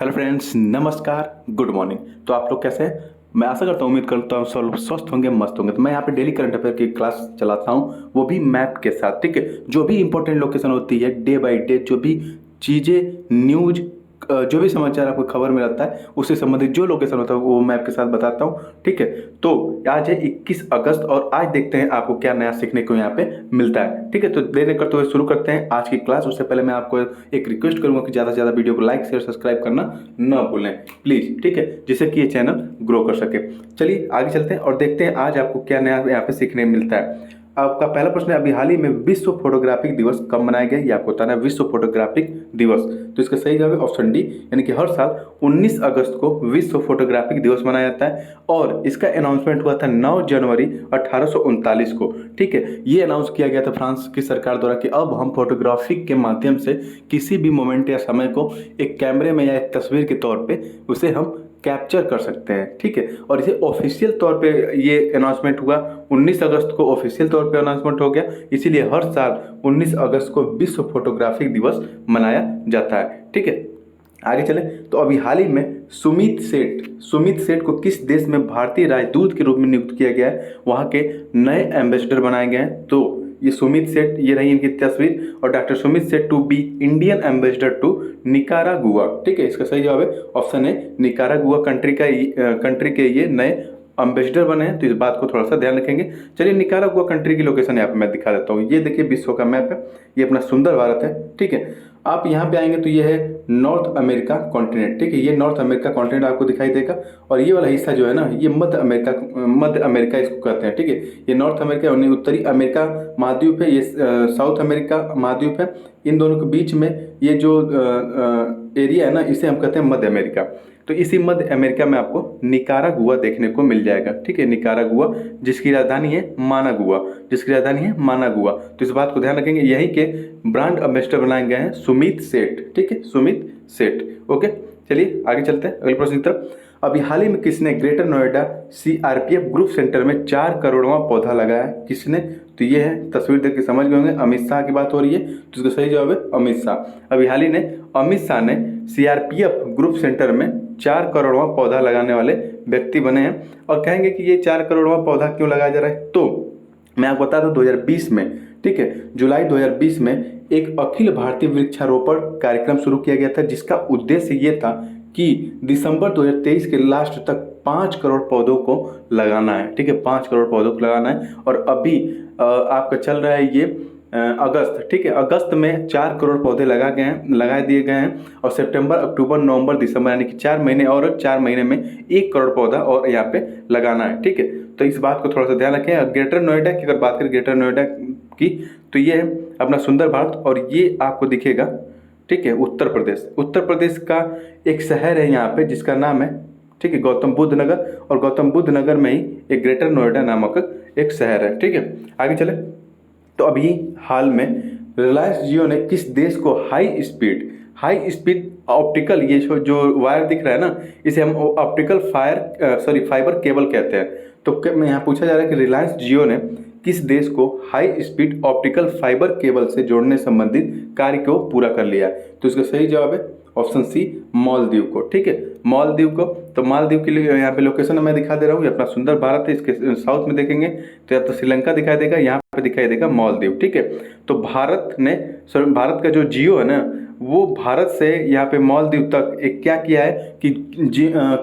Hello friends, नमस्कार, good morning. तो आप लोग कैसे हैं? मैं आशा करता हूँ, उम्मीद करता हूँ सब लोग स्वस्थ होंगे, मस्त होंगे। तो मैं यहाँ पे डेली करंट अफेयर की क्लास चलाता हूँ, वो भी मैप के साथ। ठीक है, जो भी इंपॉर्टेंट लोकेशन होती है, डे बाय डे जो भी चीज़ें, न्यूज, जो भी समाचार आपको खबर में रहता है, उससे संबंधित जो लोकेशन होता है वो मैप के साथ बताता हूँ। ठीक है, तो आज है 21 अगस्त और आज देखते हैं आपको क्या नया सीखने को यहाँ पे मिलता है। ठीक है, तो देर नहीं करते हुए शुरू करते हैं आज की क्लास। उससे पहले मैं आपको एक रिक्वेस्ट करूंगा कि ज़्यादा से ज़्यादा वीडियो को लाइक शेयर सब्सक्राइब करना ना भूलें प्लीज़। ठीक है, जिससे कि ये चैनल ग्रो कर सके। चलिए आगे चलते हैं और देखते हैं आज आपको क्या नया यहाँ पे सीखने मिलता है। आपका पहला प्रश्न है, अभी हाल ही में विश्व फोटोग्राफिक दिवस कब मनाया गया? ये आपको बताना है, विश्व फोटोग्राफिक दिवस। तो इसका सही जवाब है ऑप्शन डी, यानी कि हर साल 19 अगस्त को विश्व फोटोग्राफिक दिवस मनाया जाता है और इसका अनाउंसमेंट हुआ था 9 जनवरी 1839 को। ठीक है, ये अनाउंस किया गया था फ्रांस की सरकार द्वारा कि अब हम फोटोग्राफिक के माध्यम से किसी भी मोमेंट या समय को एक कैमरे में या एक तस्वीर के तौर पे उसे हम कैप्चर कर सकते हैं। ठीक है, और इसे ऑफिशियल तौर पे ये अनाउंसमेंट हुआ 19 अगस्त को, ऑफिशियल तौर पे अनाउंसमेंट हो गया। इसीलिए हर साल 19 अगस्त को विश्व फोटोग्राफिक दिवस मनाया जाता है। ठीक है, आगे चले तो अभी हाल ही में सुमित सेठ को किस देश में भारतीय राजदूत के रूप में नियुक्त किया गया है? वहाँ के नए एम्बेसडर बनाए गए हैं। तो ये सुमित सेठ, ये रही इनकी तस्वीर, और doctor Sumit Seth to be Indian ambassador to Nicaragua. ठीक है, इसका सही जवाब है ऑप्शन है निकारागुआ कंट्री के ये नए अम्बेसडर बने हैं। तो इस बात को थोड़ा सा ध्यान रखेंगे। चलिए, निकारागुआ कंट्री की लोकेशन यहाँ पे मैं दिखा देता हूँ। ये देखिए विश्व का मैप है, ये अपना सुंदर भारत है। ठीक है, आप यहाँ पे आएंगे तो ये है नॉर्थ अमेरिका कॉन्टिनेंट। ठीक है, ये नॉर्थ अमेरिका कॉन्टिनेंट आपको दिखाई देगा और ये वाला हिस्सा जो है ना, ये मध्य अमेरिका इसको कहते हैं। ठीक है, ये नॉर्थ अमेरिका यानी उत्तरी अमेरिका महाद्वीप है, ये साउथ अमेरिका महाद्वीप है। इन दोनों के बीच में ये जो एरिया है ना, इसे हम कहते हैं मध्य अमेरिका। तो इसी मध्य अमेरिका में आपको निकारागुआ देखने को मिल जाएगा। ठीक है, निकारागुआ जिसकी राजधानी है मानागुआ। तो इस बात को ध्यान रखेंगे। यही के ब्रांड एम्बेसडर बनाए गए हैं सुमित सेठ। ठीक है, सुमित सेठ। ओके, चलिए आगे चलते हैं अगले प्रश्न की तरफ। अभी हाल ही में किसने greater Noida CRPF group centre में 4 करोड़वां पौधा लगाया है? किसने? तो ये है, तस्वीर देख के समझ गए होंगे, अमित शाह की बात हो रही है। तो इसका सही जवाब है अमित शाह। अभी हाल ही में अमित शाह ने सीआरपीएफ ग्रुप सेंटर में 4 करोड़वां पौधा लगाने वाले व्यक्ति बने हैं। और कहेंगे कि ये 4 करोड़वां पौधा क्यों लगाया जा रहा है, तो मैं आपको बता दूं 2020 में, ठीक है, जुलाई 2020 में एक अखिल भारतीय वृक्षारोपण कार्यक्रम शुरू किया गया था, जिसका उद्देश्य ये था कि दिसंबर 2023 के लास्ट तक 5 करोड़ पौधों को लगाना है। ठीक है, 5 करोड़ पौधों को लगाना है। और अभी आपका चल रहा है ये अगस्त। ठीक है, अगस्त में 4 करोड़ पौधे लगा दिए गए हैं और सितंबर, अक्टूबर, नवंबर, दिसंबर यानी कि 4 महीने और 4 महीने में 1 करोड़ पौधा और यहाँ पे लगाना है। ठीक है, तो इस बात को थोड़ा सा ध्यान रखें। ग्रेटर नोएडा की अगर बात करें, ग्रेटर नोएडा की, तो ये है अपना सुंदर भारत और ये आपको दिखेगा। ठीक है, उत्तर प्रदेश का एक शहर है यहाँ पे जिसका नाम है, ठीक है, गौतम बुद्ध नगर, और गौतम बुद्ध नगर में ही एक ग्रेटर नोएडा नामक एक शहर है। ठीक है, आगे चले तो अभी हाल में रिलायंस जियो ने किस देश को हाई स्पीड ऑप्टिकल, ये जो वायर दिख रहा है ना, इसे हम ऑप्टिकल फाइबर केबल कहते हैं। तो यहाँ पूछा जा रहा है कि रिलायंस जियो ने किस देश को high speed optical fibre cable से जोड़ने संबंधित कार्य को पूरा कर लिया है? तो इसका सही जवाब है ऑप्शन सी, मालदीव को। ठीक है, मालदीव को। तो मालदीव के लिए यहाँ पे लोकेशन मैं दिखा दे रहा हूँ, ये अपना सुंदर भारत है। इसके साउथ में देखेंगे तो या तो श्रीलंका दिखाई देगा, यहाँ पे दिखाई देगा मालदीव। ठीक है, तो भारत का जो जियो है ना, वो भारत से यहाँ पे मालदीव तक एक क्या किया है कि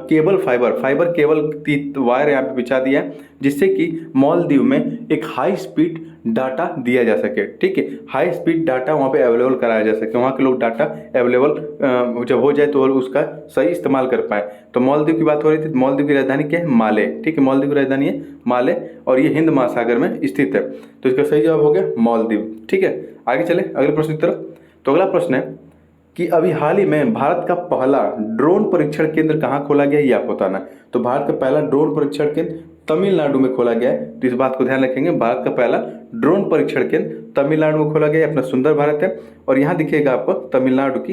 केबल फाइबर केबल की वायर यहाँ पे बिछा दिया है, जिससे कि मालदीव में एक हाई स्पीड डाटा दिया जा सके। ठीक है, हाई स्पीड डाटा वहाँ पे अवेलेबल कराया जा सके, वहाँ के लोग डाटा अवेलेबल जब हो जाए तो उसका सही इस्तेमाल कर पाए। तो मालदीव की बात हो रही थी। मालदीव की राजधानी क्या है? माले। ठीक है, मालदीव की राजधानी है माले और ये हिंद महासागर में स्थित है। तो इसका सही जवाब हो गया मालदीव। ठीक है, आगे चले अगले प्रश्न की तरफ। तो अगला प्रश्न है कि अभी हाल ही में भारत का पहला ड्रोन परीक्षण केंद्र कहाँ खोला गया, ये आपको बताना है। तो भारत का पहला ड्रोन परीक्षण केंद्र तमिलनाडु में खोला गया है। तो इस बात को ध्यान रखेंगे, भारत का पहला ड्रोन परीक्षण केंद्र तमिलनाडु में खोला गया है। अपना सुंदर भारत है और यहाँ दिखेगा आपको तमिलनाडु की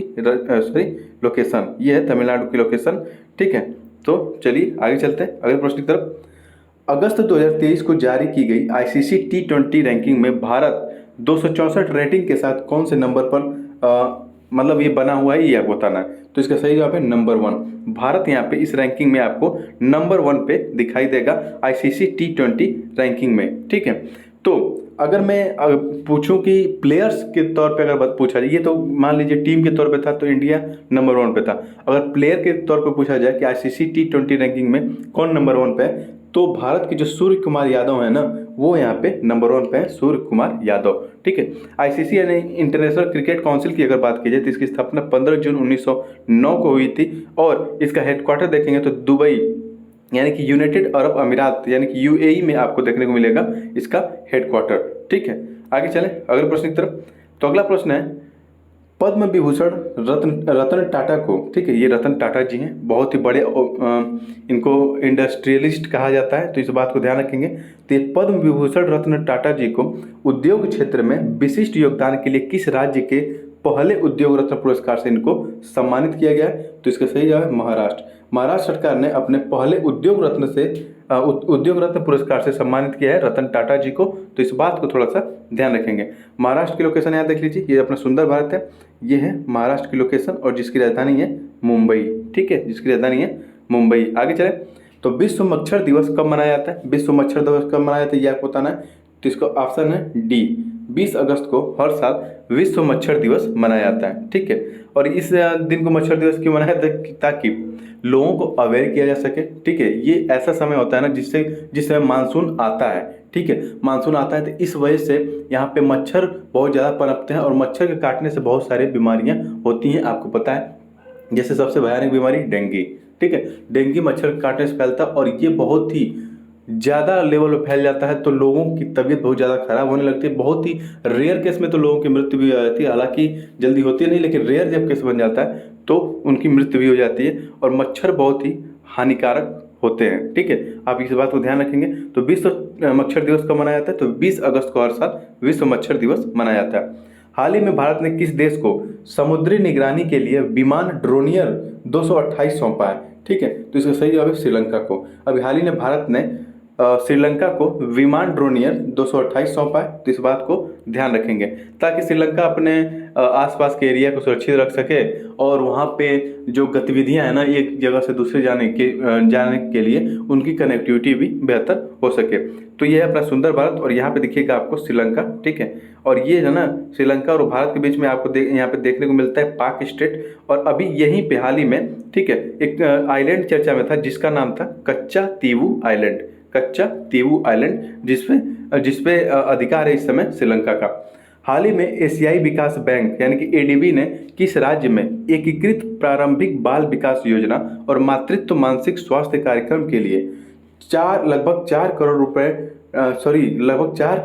लोकेशन, ये है तमिलनाडु की लोकेशन। ठीक है, तो चलिए आगे चलते हैं अगले प्रश्न की तरफ। अगस्त 2023 को जारी की गई आईसीसी T20 रैंकिंग में भारत 264 रेटिंग के साथ कौन से नंबर पर मतलब ये बना हुआ है, ये आपको बताना है। तो इसका सही जवाब है नंबर 1। भारत यहाँ पे इस रैंकिंग में आपको नंबर 1 पे दिखाई देगा ICC T20 रैंकिंग में, ठीक है। तो अगर मैं पूछूं कि प्लेयर्स के तौर पे अगर बात पूछा जाए, ये तो मान लीजिए टीम के तौर पे था तो इंडिया नंबर 1 पे था। अगर प्लेयर के तौर पे पूछा जाए कि ICC T20 रैंकिंग में कौन नंबर 1 पे है, तो भारत के जो सूर्य कुमार यादव है ना, वो यहाँ पे नंबर 1 पे है, सूर्य कुमार यादव, ठीक है। ICC यानी इंटरनेशनल क्रिकेट काउंसिल की अगर बात की जाए तो इसकी स्थापना 15 जून 1909 को हुई थी और इसका हेडक्वार्टर देखेंगे तो दुबई यानी कि यूनाइटेड अरब अमीरात यानी कि UAE में आपको देखने को मिलेगा इसका हेडक्वार्टर, ठीक है। आगे चलें अगले प्रश्न की तरफ। तो अगला प्रश्न है, पद्म विभूषण रतन टाटा को, ठीक है, ये रतन टाटा जी हैं, बहुत ही बड़े इनको इंडस्ट्रियलिस्ट कहा जाता है, तो इस बात को ध्यान रखेंगे। तो ये पद्म विभूषण रतन टाटा जी को उद्योग क्षेत्र में विशिष्ट योगदान के लिए किस राज्य के पहले उद्योग रत्न पुरस्कार से इनको सम्मानित किया गया है? तो इसका सही जवाब है महाराष्ट्र। महाराष्ट्र सरकार ने अपने पहले उद्योग रत्न पुरस्कार से सम्मानित किया है रतन टाटा जी को, तो इस बात को थोड़ा सा ध्यान रखेंगे। महाराष्ट्र की लोकेशन यहाँ देख लीजिए, ये अपना सुंदर भारत है, ये है महाराष्ट्र की लोकेशन और जिसकी राजधानी है मुंबई, ठीक है, जिसकी राजधानी है मुंबई। आगे चले तो विश्व मच्छर दिवस कब मनाया जाता है? विश्व मच्छर दिवस कब मनाया जाता है ये आपको बताना है। तो इसका ऑप्शन है डी, 20 अगस्त को हर साल विश्व मच्छर दिवस मनाया जाता है, ठीक है। और इस दिन को मच्छर दिवस क्यों मनाया जाता है? ताकि लोगों को अवेयर किया जा सके, ठीक है। ये ऐसा समय होता है ना जिस समय मानसून आता है, ठीक है, मानसून आता है, तो इस वजह से यहाँ पे मच्छर बहुत ज़्यादा पनपते हैं और मच्छर के काटने से बहुत सारी बीमारियाँ होती हैं, आपको पता है। जैसे सबसे भयानक बीमारी डेंगू, ठीक है, डेंगू मच्छर के काटने से फैलता है और ये बहुत ही ज़्यादा लेवल पर फैल जाता है, तो लोगों की तबीयत बहुत ज़्यादा खराब होने लगती है। बहुत ही रेयर केस में तो लोगों की मृत्यु भी हो जाती है, हालांकि जल्दी होती नहीं, लेकिन रेयर जब केस बन जाता है तो उनकी मृत्यु भी हो जाती है। और मच्छर बहुत ही हानिकारक होते हैं, ठीक है, आप इस बात को ध्यान रखेंगे। तो विश्व मच्छर दिवस कब मनाया जाता है? तो 20 अगस्त को हर साल विश्व मच्छर दिवस मनाया जाता है। हाल ही में भारत ने किस देश को समुद्री निगरानी के लिए विमान ड्रोनियर 228 सौंपा है? ठीक है, तो इसका सही जवाब है श्रीलंका को। अभी हाल ही में भारत ने श्रीलंका को विमान ड्रोनियर 228 सौंपा है, तो इस बात को ध्यान रखेंगे ताकि श्रीलंका अपने आसपास के एरिया को सुरक्षित रख सके और वहाँ पे जो गतिविधियाँ हैं ना, एक जगह से दूसरे जाने के लिए उनकी कनेक्टिविटी भी बेहतर हो सके। तो ये है अपना सुंदर भारत और यहाँ पे देखिएगा आपको श्रीलंका, ठीक है। और ये है ना श्रीलंका और भारत के बीच में आपको यहाँ पे देखने को मिलता है पाक स्टेट। और अभी यहीं पे हाल ही में, ठीक है, एक आइलैंड चर्चा में था जिसका नाम था कच्चा तीवू आइलैंड, कच्चा तीवू आइलैंड, जिसपे अधिकार है इस समय श्रीलंका का। हाल ही में एशियाई विकास बैंक यानी कि ADB ने किस राज्य में एकीकृत प्रारंभिक बाल विकास योजना और मातृत्व मानसिक स्वास्थ्य कार्यक्रम के लिए लगभग 4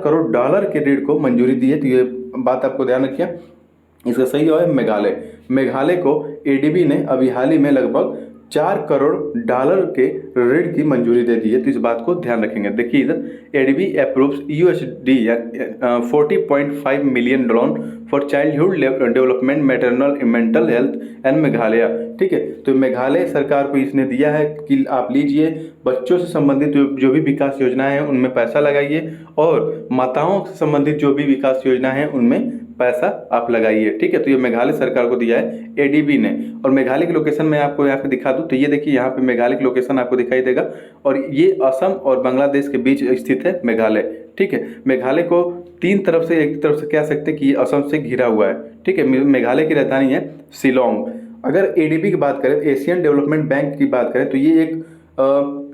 करोड़ डॉलर के ऋण को मंजूरी दी है? तो ये बात आपको ध्यान रखिए। इसका सही जवाब है मेघालय। मेघालय को ADB ने अभी हाल ही में लगभग 4 करोड़ डॉलर के ऋण की मंजूरी दे दी है, तो इस बात को ध्यान रखेंगे। देखिए इधर ADB approves USD 40.5 million loan for childhood development maternal mental health and Meghalaya, ठीक है। तो मेघालय सरकार को इसने दिया है कि आप लीजिए, बच्चों से संबंधित जो भी विकास योजनाएं हैं उनमें पैसा लगाइए और माताओं से संबंधित जो भी विकास योजना है उनमें पैसा आप लगाइए, ठीक है। तो ये मेघालय सरकार को दिया है ADB ने। और मेघालय की लोकेशन मैं आपको यहाँ पे दिखा दूँ, तो ये देखिए यहाँ पे मेघालय की लोकेशन आपको दिखाई देगा और ये असम और बांग्लादेश के बीच स्थित है मेघालय, ठीक है। मेघालय को एक तरफ से कह सकते हैं कि ये असम से घिरा हुआ है, ठीक है। मेघालय की राजधानी है शिलोंग। अगर ADB की बात करें, एशियन डेवलपमेंट बैंक की बात करें, तो ये एक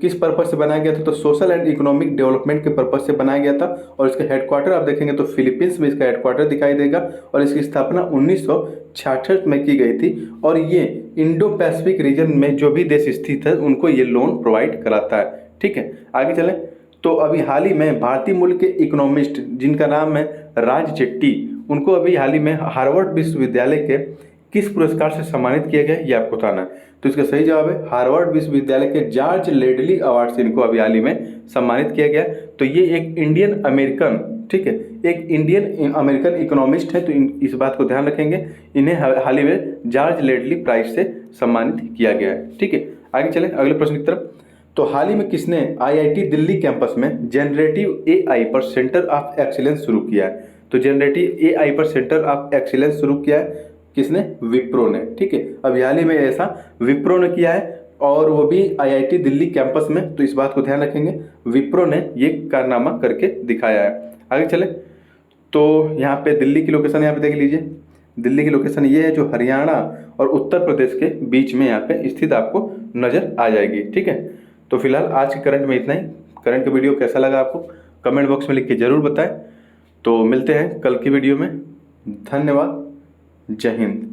किस पर्पज से बनाया गया था? तो सोशल एंड इकोनॉमिक डेवलपमेंट के पर्पज से बनाया गया था और इसका हेडक्वार्टर आप देखेंगे तो फिलीपींस में इसका हेडक्वार्टर दिखाई देगा और इसकी स्थापना 1966 में की गई थी और ये इंडो पैसिफिक रीजन में जो भी देश स्थित है उनको ये लोन प्रोवाइड कराता है, ठीक है। आगे चलें तो अभी हाल ही में भारतीय मूल के इकोनॉमिस्ट जिनका नाम है राज चेट्टी, उनको अभी हाल ही में हार्वर्ड विश्वविद्यालय के किस पुरस्कार से सम्मानित किया गया ये आपको बताना है। तो इसका सही जवाब है हार्वर्ड विश्वविद्यालय के जॉर्ज लेडली अवार्ड से इनको अभी हाल ही में सम्मानित किया गया। तो ये एक इंडियन अमेरिकन, ठीक है, एक इंडियन अमेरिकन इकोनॉमिस्ट है, तो इस बात को ध्यान रखेंगे, इन्हें हाल ही में जॉर्ज लेडली प्राइज से सम्मानित किया गया है, ठीक है। आगे चलें अगले प्रश्न की तरफ। तो हाल ही में किसने IIT दिल्ली कैंपस में जनरेटिव AI पर सेंटर ऑफ एक्सीलेंस शुरू किया है? तो जनरेटिव AI पर सेंटर ऑफ एक्सीलेंस शुरू किया है किसने? विप्रो ने। ठीक है, अभी हाल ही में ऐसा विप्रो ने किया है और वो भी आईआईटी दिल्ली कैंपस में, तो इस बात को ध्यान रखेंगे, विप्रो ने ये कारनामा करके दिखाया है। आगे चले तो यहाँ पे दिल्ली की लोकेशन यहाँ पे देख लीजिए, दिल्ली की लोकेशन ये है जो हरियाणा और उत्तर प्रदेश के बीच में यहाँ पे स्थित आपको नज़र आ जाएगी। ठीक है, तो फिलहाल आज के करंट में इतना ही। करंट का वीडियो कैसा लगा आपको कमेंट बॉक्स में लिख के ज़रूर बताएं। तो मिलते हैं कल की वीडियो में। धन्यवाद, जय हिंद।